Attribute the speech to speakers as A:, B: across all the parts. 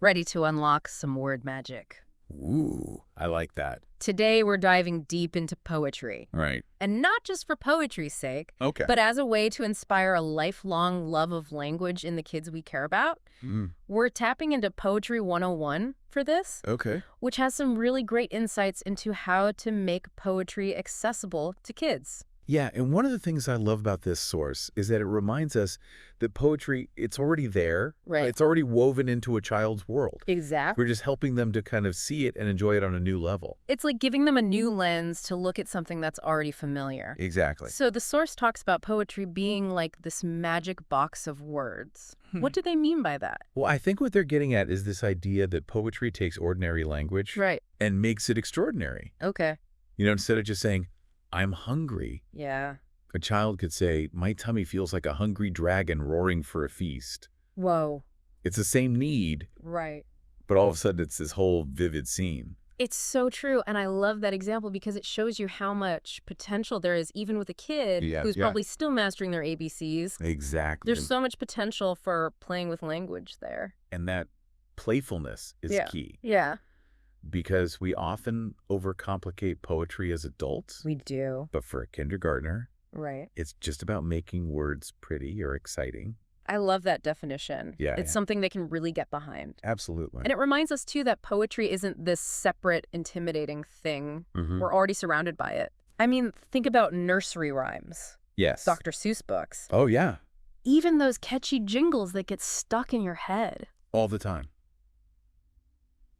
A: ready to unlock some word magic.
B: Ooh, I like that.
A: Today, we're diving deep into poetry.
B: Right.
A: And not just for poetry's sake,
B: Okay.
A: but as a way to inspire a lifelong love of language in the kids we care about. We're tapping into Poetry 101 for this,
B: Okay.
A: which has some really great insights into how to make poetry accessible to kids.
B: Yeah, and one of the things I love about this source is that it reminds us that poetry, it's already there.
A: Right.
B: It's already woven into a child's world.
A: Exactly.
B: We're just helping them to kind of see it and enjoy it on a new level.
A: It's like giving them a new lens to look at something that's already familiar.
B: Exactly.
A: So the source talks about poetry being like this magic box of words. What do they mean by that?
B: Well, I think what they're getting at is this idea that poetry takes ordinary language
A: Right.
B: and makes it extraordinary.
A: Okay.
B: You know, instead of just saying, I'm hungry,
A: Yeah.
B: a child could say, my tummy feels like a hungry dragon roaring for a feast.
A: Whoa.
B: It's the same need,
A: Right.
B: but all of a sudden it's this whole vivid scene.
A: It's so true, and I love that example because it shows you how much potential there is even with a kid who's probably still mastering their ABCs.
B: Exactly.
A: There's so much potential for playing with language there.
B: And that playfulness is key,
A: Yeah.
B: because we often overcomplicate poetry as adults.
A: We do.
B: But for a kindergartner,
A: Right.
B: it's just about making words pretty or exciting.
A: I love that definition.
B: Yeah,
A: It's something they can really get behind.
B: Absolutely.
A: And it reminds us, too, that poetry isn't this separate, intimidating thing. We're already surrounded by it. I mean, think about nursery rhymes,
B: Yes.
A: Dr. Seuss books.
B: Oh, yeah.
A: Even those catchy jingles that get stuck in your head.
B: All the time.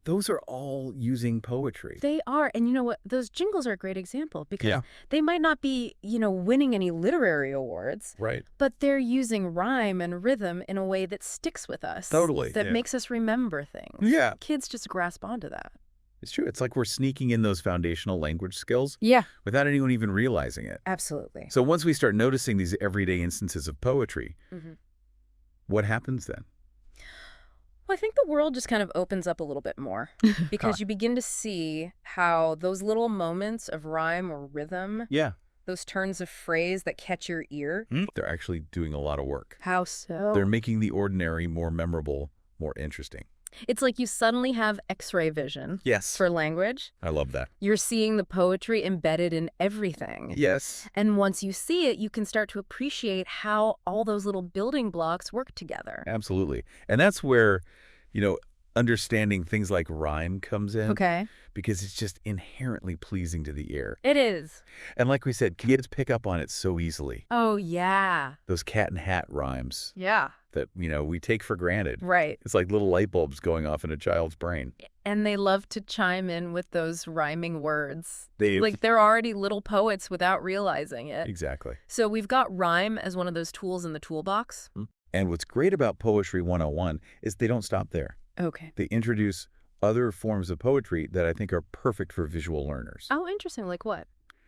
B: Those are all using poetry.
A: They are. And you know what? Those jingles are a great example because
B: Yeah.
A: they might not be, winning any literary awards,
B: Right.
A: but they're using rhyme and rhythm in a way that sticks with us.
B: Totally,
A: That
B: yeah.
A: makes us remember things.
B: Yeah.
A: Kids just grasp onto that.
B: It's true. It's like we're sneaking in those foundational language skills
A: Yeah.
B: without anyone even realizing it.
A: Absolutely.
B: So once we start noticing these everyday instances of poetry,
A: Mm-hmm.
B: what happens then?
A: Well, I think the world just kind of opens up a little bit more because you begin to see how those little moments of rhyme or rhythm,
B: Yeah.
A: those turns of phrase that catch your ear.
B: They're actually doing a lot of work.
A: How so?
B: They're making the ordinary more memorable, more interesting.
A: It's like you suddenly have X-ray vision
B: Yes.
A: for language.
B: I love that.
A: You're seeing the poetry embedded in everything.
B: Yes.
A: And once you see it, you can start to appreciate how all those little building blocks work together.
B: Absolutely. And that's where, understanding things like rhyme comes in.
A: Okay.
B: Because it's just inherently pleasing to the ear.
A: It is.
B: And like we said, kids pick up on it so easily.
A: Oh, yeah.
B: Those cat and hat rhymes
A: Yeah.
B: that, we take for granted.
A: Right.
B: It's like little light bulbs going off in a child's brain.
A: And they love to chime in with those rhyming words.
B: They
A: Like they're already little poets without realizing it.
B: Exactly.
A: So we've got rhyme as one of those tools in the toolbox.
B: And what's great about Poetry 101 is they don't stop there.
A: Okay.
B: They introduce other forms of poetry that I think are perfect for visual learners.
A: Oh, interesting. Like what?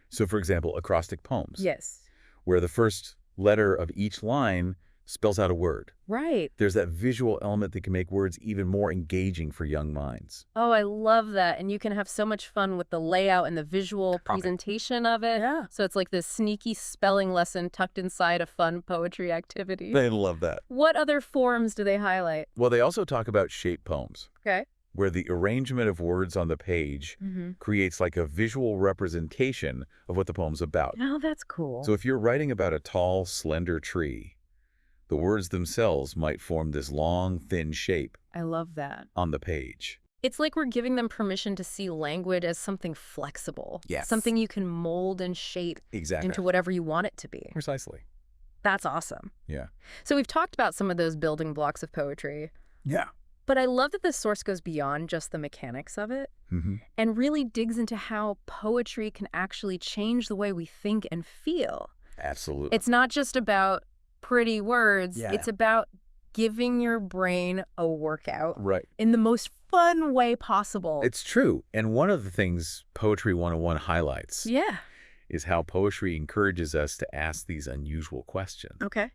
B: So, for example, acrostic poems.
A: Yes.
B: Where the first letter of each line spells out a word.
A: Right.
B: There's that visual element that can make words even more engaging for young minds.
A: Oh, I love that. And you can have so much fun with the layout and the visual presentation of it.
B: Yeah.
A: So it's like this sneaky spelling lesson tucked inside a fun poetry activity.
B: They love that.
A: What other forms do they highlight?
B: Well, they also talk about shape poems,
A: Okay.
B: where the arrangement of words on the page creates like a visual representation of what the poem's about.
A: Oh, that's cool.
B: So if you're writing about a tall, slender tree, the words themselves might form this long, thin shape
A: I love that.
B: on the page.
A: It's like we're giving them permission to see language as something flexible.
B: Yes.
A: Something you can mold and shape
B: Exactly.
A: into whatever you want it to be.
B: Precisely.
A: That's awesome.
B: Yeah.
A: So we've talked about some of those building blocks of poetry,
B: Yeah.
A: but I love that this source goes beyond just the mechanics of it and really digs into how poetry can actually change the way we think and feel.
B: Absolutely.
A: It's not just about pretty words.
B: Yeah.
A: It's about giving your brain a workout
B: right.
A: in the most fun way possible.
B: It's true. And one of the things Poetry 101 highlights
A: Yeah.
B: is how poetry encourages us to ask these unusual questions.
A: Okay.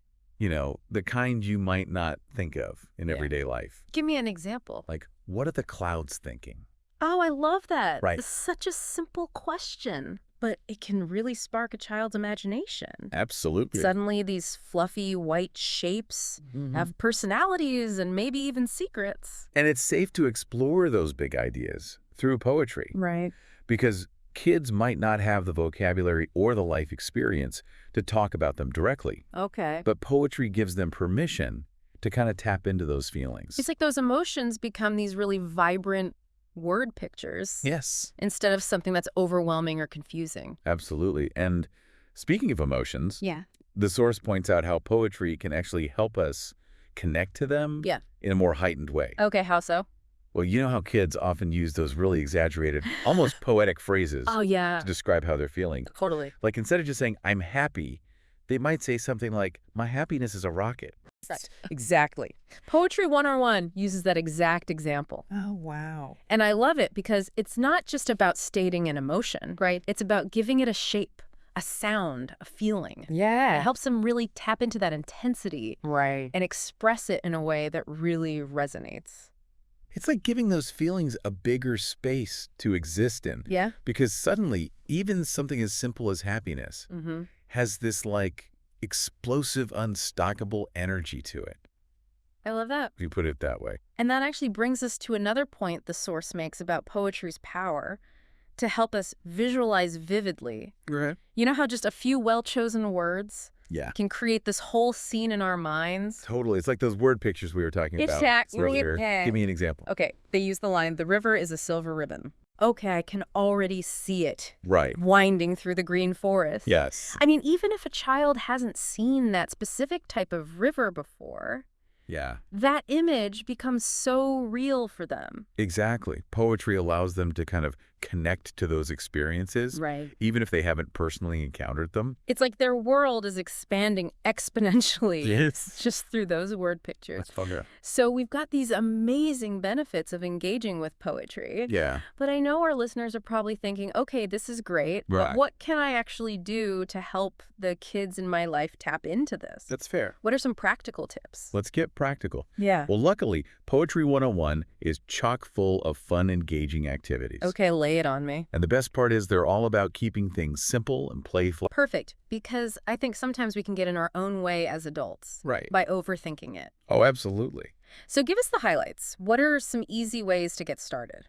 B: The kind you might not think of in everyday life.
A: Give me an example.
B: Like, what are the clouds thinking?
A: Oh, I love that.
B: Right.
A: It's such a simple question, but it can really spark a child's imagination.
B: Absolutely.
A: Suddenly, these fluffy white shapes have personalities and maybe even secrets.
B: And it's safe to explore those big ideas through poetry.
A: Right.
B: Because kids might not have the vocabulary or the life experience to talk about them directly.
A: Okay.
B: But poetry gives them permission to kind of tap into those feelings.
A: It's like those emotions become these really vibrant word pictures.
B: Yes.
A: Instead of something that's overwhelming or confusing.
B: Absolutely. And speaking of emotions,
A: Yeah.
B: the source points out how poetry can actually help us connect to them in a more heightened way.
A: Okay, how so?
B: Well, you know how kids often use those really exaggerated, almost poetic phrases
A: to
B: describe how they're feeling.
A: Totally.
B: Like instead of just saying, I'm happy, they might say something like, my happiness is a rocket.
A: Right. Exactly. Poetry 101 uses that exact example.
C: Oh, wow.
A: And I love it because it's not just about stating an emotion, right? It's about giving it a shape, a sound, a feeling.
C: Yeah.
A: It helps them really tap into that intensity
C: Right.
A: and express it in a way that really resonates.
B: It's like giving those feelings a bigger space to exist in.
A: Yeah?
B: Because suddenly, even something as simple as happiness
A: Mm-hmm.
B: has this like explosive, unstoppable energy to it,
A: I love that.
B: if you put it that way.
A: And that actually brings us to another point the source makes about poetry's power to help us visualize vividly.
B: Right.
A: You know how just a few well-chosen words
B: Yeah.
A: can create this whole scene in our minds?
B: Totally. It's like those word pictures we were talking about
A: Exactly.
B: earlier.
C: Yeah.
B: Give me an example.
C: Okay, they use the line, the river is a silver ribbon.
A: Okay, I can already see it
B: Right.
A: winding through the green forest.
B: Yes.
A: I mean, even if a child hasn't seen that specific type of river before,
B: Yeah.
A: that image becomes so real for them.
B: Exactly. Poetry allows them to kind of connect to those experiences,
A: Right.
B: even if they haven't personally encountered them.
A: It's like their world is expanding exponentially
B: Yes.
A: just through those word pictures.
B: fun.
A: So we've got these amazing benefits of engaging with poetry.
B: Yeah.
A: But I know our listeners are probably thinking, okay, this is great,
B: Right.
A: but what can I actually do to help the kids in my life tap into this?
B: That's fair.
A: What are some practical tips?
B: Let's get practical.
A: Yeah.
B: Well, luckily, Poetry 101 is chock full of fun, engaging activities.
A: Okay, lay it on me.
B: And the best part is they're all about keeping things simple and playful.
A: Perfect, because I think sometimes we can get in our own way as adults
B: Right.
A: by overthinking it.
B: Oh, absolutely.
A: So give us the highlights. What are some easy ways to get started?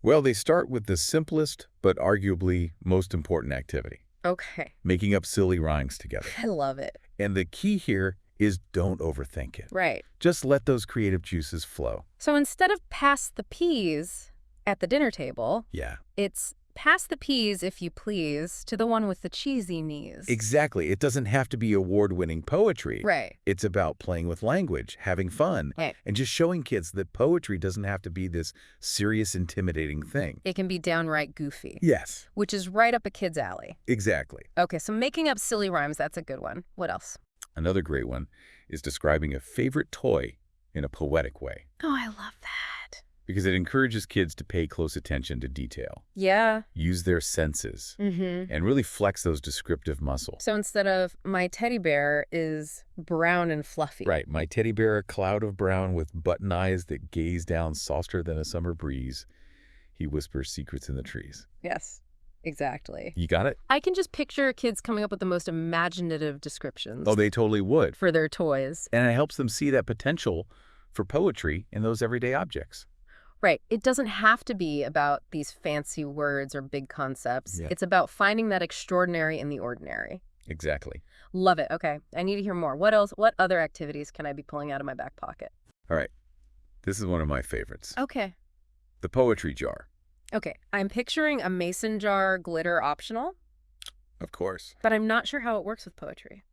B: Well, they start with the simplest, but arguably most important activity,
A: Okay,
B: making up silly rhymes together.
A: I love it.
B: And the key here is don't overthink it.
A: Right.
B: Just let those creative juices flow.
A: So instead of pass the peas at the dinner table,
B: Yeah.
A: it's pass the peas, if you please, to the one with the cheesy knees.
B: Exactly. It doesn't have to be award-winning poetry.
A: Right.
B: It's about playing with language, having fun,
A: Right.
B: and just showing kids that poetry doesn't have to be this serious, intimidating thing.
A: It can be downright goofy,
B: Yes,
A: which is right up a kid's alley.
B: exactly.
A: Okay, so making up silly rhymes, that's a good one. What else?
B: Another great one is describing a favorite toy in a poetic way,
A: Oh, I love that.
B: because it encourages kids to pay close attention to detail,
A: Yeah.
B: use their senses,
A: Mm-hmm.
B: and really flex those descriptive muscles.
A: So instead of my teddy bear is brown and fluffy.
B: Right, my teddy bear, a cloud of brown with button eyes that gaze down softer than a summer breeze. He whispers secrets in the trees.
A: Yes, exactly.
B: You got it?
A: I can just picture kids coming up with the most imaginative descriptions
B: Oh, they totally would.
A: for their toys.
B: And it helps them see that potential for poetry in those everyday objects.
A: Right. It doesn't have to be about these fancy words or big concepts.
B: Yeah.
A: It's about finding that extraordinary in the ordinary.
B: Exactly.
A: Love it. Okay. I need to hear more. What else? What other activities can I be pulling out of my back pocket?
B: All right. This is one of my favorites.
A: Okay.
B: The poetry jar.
A: Okay. I'm picturing a mason jar glitter optional,
B: Of course.
A: but I'm not sure how it works with poetry.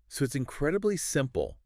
B: So it's incredibly simple,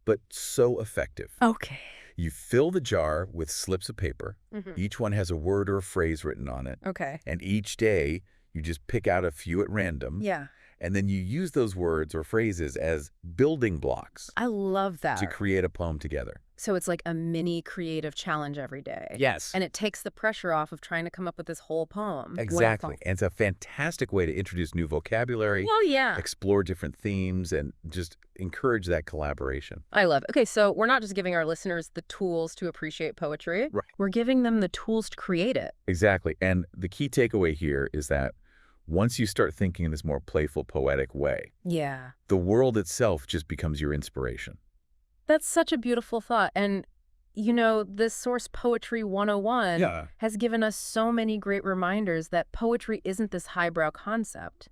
B: but so effective.
A: Okay.
B: You fill the jar with slips of paper.
A: Mm-hmm.
B: Each one has a word or a phrase written on it.
A: Okay.
B: And each day, you just pick out a few at random.
A: Yeah.
B: And then you use those words or phrases as building blocks
A: I love that.
B: to create a poem together.
A: So it's like a mini creative challenge every day.
B: Yes.
A: And it takes the pressure off of trying to come up with this whole poem.
B: Exactly.
A: Wonderful.
B: And it's a fantastic way to introduce new vocabulary,
A: Well, yeah.
B: explore different themes, and just encourage that collaboration.
A: I love it. Okay, so we're not just giving our listeners the tools to appreciate poetry.
B: Right.
A: We're giving them the tools to create it.
B: Exactly. And the key takeaway here is that Once you start thinking in this more playful, poetic way,
A: Yeah.
B: the world itself just becomes your inspiration.
A: That's such a beautiful thought. And, this Source Poetry 101 has given us so many great reminders that poetry isn't this highbrow concept.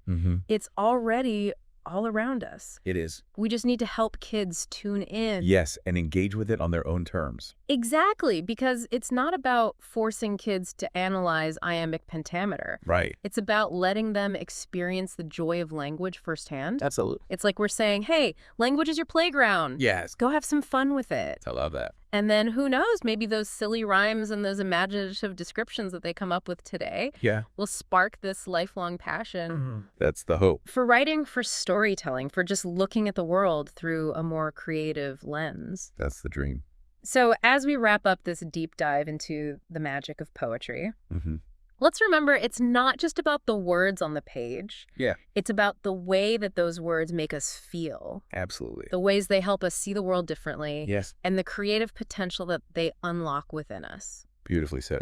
A: It's already all around us.
B: It is.
A: We just need to help kids tune in.
B: Yes, and engage with it on their own terms.
A: Exactly, because it's not about forcing kids to analyze iambic pentameter.
B: Right.
A: It's about letting them experience the joy of language firsthand.
B: Absolutely.
A: It's like we're saying, hey, language is your playground.
B: Yes.
A: Go have some fun with it.
B: I love that.
A: And then who knows, maybe those silly rhymes and those imaginative descriptions that they come up with today will spark this lifelong passion
B: That's the hope.
A: for writing, for storytelling, for just looking at the world through a more creative lens.
B: That's the dream.
A: So as we wrap up this deep dive into the magic of poetry, let's remember it's not just about the words on the page.
B: Yeah.
A: It's about the way that those words make us feel,
B: Absolutely.
A: the ways they help us see the world differently,
B: Yes.
A: and the creative potential that they unlock within us.
B: Beautifully said.